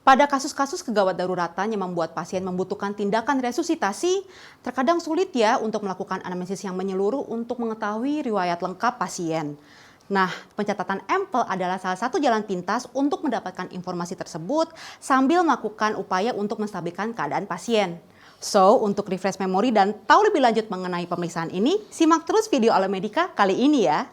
Pada kasus-kasus kegawat daruratan yang membuat pasien membutuhkan tindakan resusitasi, terkadang sulit ya untuk melakukan anamnesis yang menyeluruh untuk mengetahui riwayat lengkap pasien. Nah, pencatatan EMPL adalah salah satu jalan pintas untuk mendapatkan informasi tersebut sambil melakukan upaya untuk menstabilkan keadaan pasien. So, untuk refresh memori dan tahu lebih lanjut mengenai pemeriksaan ini, simak terus video Alomedica kali ini ya.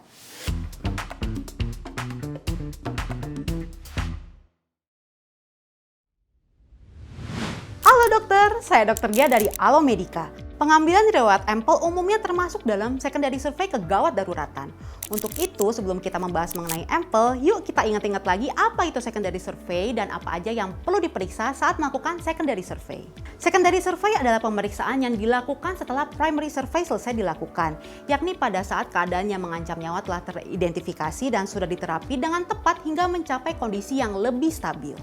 Halo dokter, saya Dr. Gia dari Alomedica. Pengambilan riwayat EMPL umumnya termasuk dalam secondary survey kegawat daruratan. Untuk itu, sebelum kita membahas mengenai EMPL, yuk kita ingat-ingat lagi apa itu secondary survey dan apa aja yang perlu diperiksa saat melakukan secondary survey. Secondary survey adalah pemeriksaan yang dilakukan setelah primary survey selesai dilakukan, yakni pada saat keadaan yang mengancam nyawa telah teridentifikasi dan sudah diterapi dengan tepat hingga mencapai kondisi yang lebih stabil.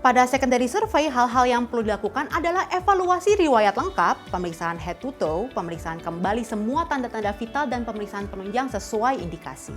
Pada secondary survey, hal-hal yang perlu dilakukan adalah evaluasi riwayat lengkap, pemeriksaan head to toe, pemeriksaan kembali semua tanda-tanda vital, dan pemeriksaan penunjang sesuai indikasi.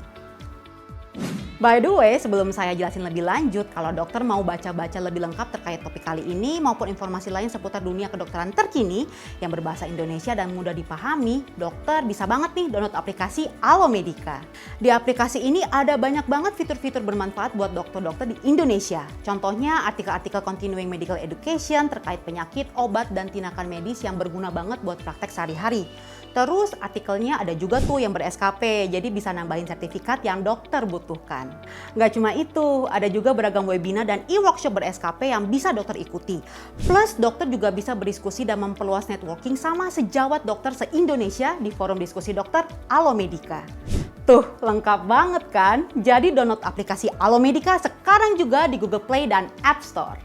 By the way, sebelum saya jelasin lebih lanjut, kalau dokter mau baca-baca lebih lengkap terkait topik kali ini maupun informasi lain seputar dunia kedokteran terkini yang berbahasa Indonesia dan mudah dipahami, dokter bisa banget nih download aplikasi Alomedica. Di aplikasi ini ada banyak banget fitur-fitur bermanfaat buat dokter-dokter di Indonesia. Contohnya artikel-artikel continuing medical education terkait penyakit, obat, dan tindakan medis yang berguna banget buat praktek sehari-hari. Terus artikelnya ada juga tuh yang ber-SKP, jadi bisa nambahin sertifikat yang dokter butuhkan. Nggak cuma itu, ada juga beragam webinar dan e-workshop ber-SKP yang bisa dokter ikuti. Plus dokter juga bisa berdiskusi dan memperluas networking sama sejawat dokter se-Indonesia di forum diskusi dokter Alomedica. Tuh, lengkap banget kan? Jadi download aplikasi Alomedica sekarang juga di Google Play dan App Store.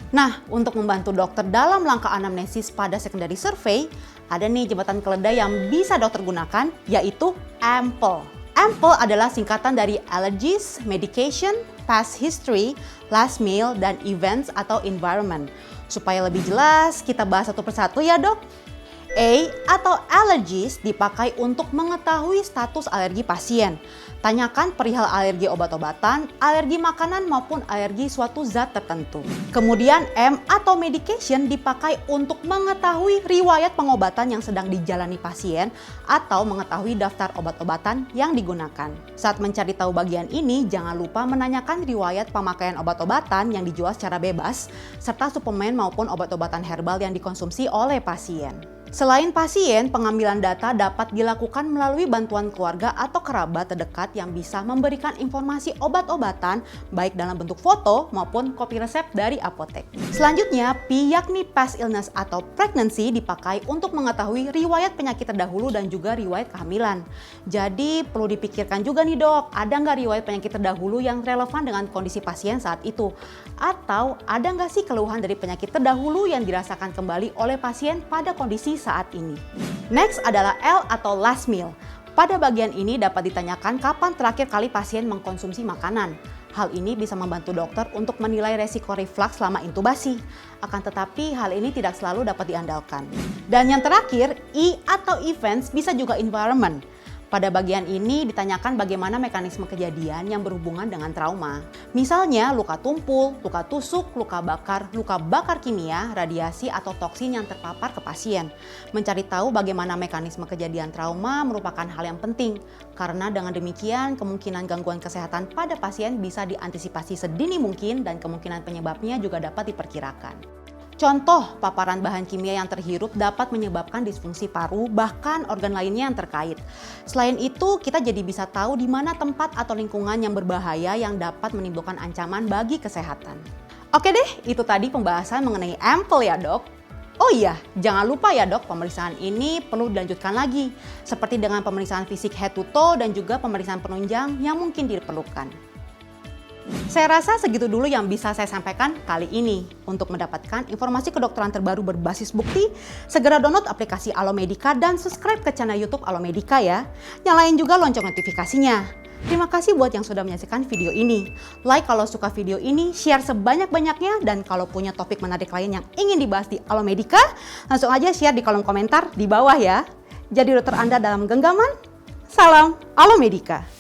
Nah, untuk membantu dokter dalam langkah anamnesis pada secondary survey, ada nih jembatan keledai yang bisa dokter gunakan, yaitu EMPL. EMPL adalah singkatan dari Allergies, Medication, Past History, Last Meal, dan Events atau Environment. Supaya lebih jelas, kita bahas satu persatu ya dok. A atau allergies dipakai untuk mengetahui status alergi pasien. Tanyakan perihal alergi obat-obatan, alergi makanan maupun alergi suatu zat tertentu. Kemudian M atau medication dipakai untuk mengetahui riwayat pengobatan yang sedang dijalani pasien atau mengetahui daftar obat-obatan yang digunakan. Saat mencari tahu bagian ini, jangan lupa menanyakan riwayat pemakaian obat-obatan yang dijual secara bebas serta suplemen maupun obat-obatan herbal yang dikonsumsi oleh pasien. Selain pasien, pengambilan data dapat dilakukan melalui bantuan keluarga atau kerabat terdekat yang bisa memberikan informasi obat-obatan baik dalam bentuk foto maupun kopi resep dari apotek. Selanjutnya, P yakni past illness atau pregnancy dipakai untuk mengetahui riwayat penyakit terdahulu dan juga riwayat kehamilan. Jadi perlu dipikirkan juga nih dok, ada nggak riwayat penyakit terdahulu yang relevan dengan kondisi pasien saat itu? Atau ada nggak sih keluhan dari penyakit terdahulu yang dirasakan kembali oleh pasien pada kondisi saat ini. Next adalah L atau last meal. Pada bagian ini dapat ditanyakan kapan terakhir kali pasien mengkonsumsi makanan. Hal ini bisa membantu dokter untuk menilai resiko reflux selama intubasi. Akan tetapi hal ini tidak selalu dapat diandalkan. Dan yang terakhir, E atau events bisa juga environment. Pada bagian ini ditanyakan bagaimana mekanisme kejadian yang berhubungan dengan trauma. Misalnya luka tumpul, luka tusuk, luka bakar kimia, radiasi atau toksin yang terpapar ke pasien. Mencari tahu bagaimana mekanisme kejadian trauma merupakan hal yang penting. Karena dengan demikian kemungkinan gangguan kesehatan pada pasien bisa diantisipasi sedini mungkin dan kemungkinan penyebabnya juga dapat diperkirakan. Contoh, paparan bahan kimia yang terhirup dapat menyebabkan disfungsi paru, bahkan organ lainnya yang terkait. Selain itu, kita jadi bisa tahu di mana tempat atau lingkungan yang berbahaya yang dapat menimbulkan ancaman bagi kesehatan. Oke deh, itu tadi pembahasan mengenai EMPL ya dok. Oh iya, jangan lupa ya dok, pemeriksaan ini perlu dilanjutkan lagi. Seperti dengan pemeriksaan fisik head to toe dan juga pemeriksaan penunjang yang mungkin diperlukan. Saya rasa segitu dulu yang bisa saya sampaikan kali ini. Untuk mendapatkan informasi kedokteran terbaru berbasis bukti, segera download aplikasi Alomedica dan subscribe ke channel YouTube Alomedica ya. Nyalain juga lonceng notifikasinya. Terima kasih buat yang sudah menyaksikan video ini. Like kalau suka video ini, share sebanyak-banyaknya, dan kalau punya topik menarik lain yang ingin dibahas di Alomedica, langsung aja share di kolom komentar di bawah ya. Jadi dokter Anda dalam genggaman, salam Alomedica.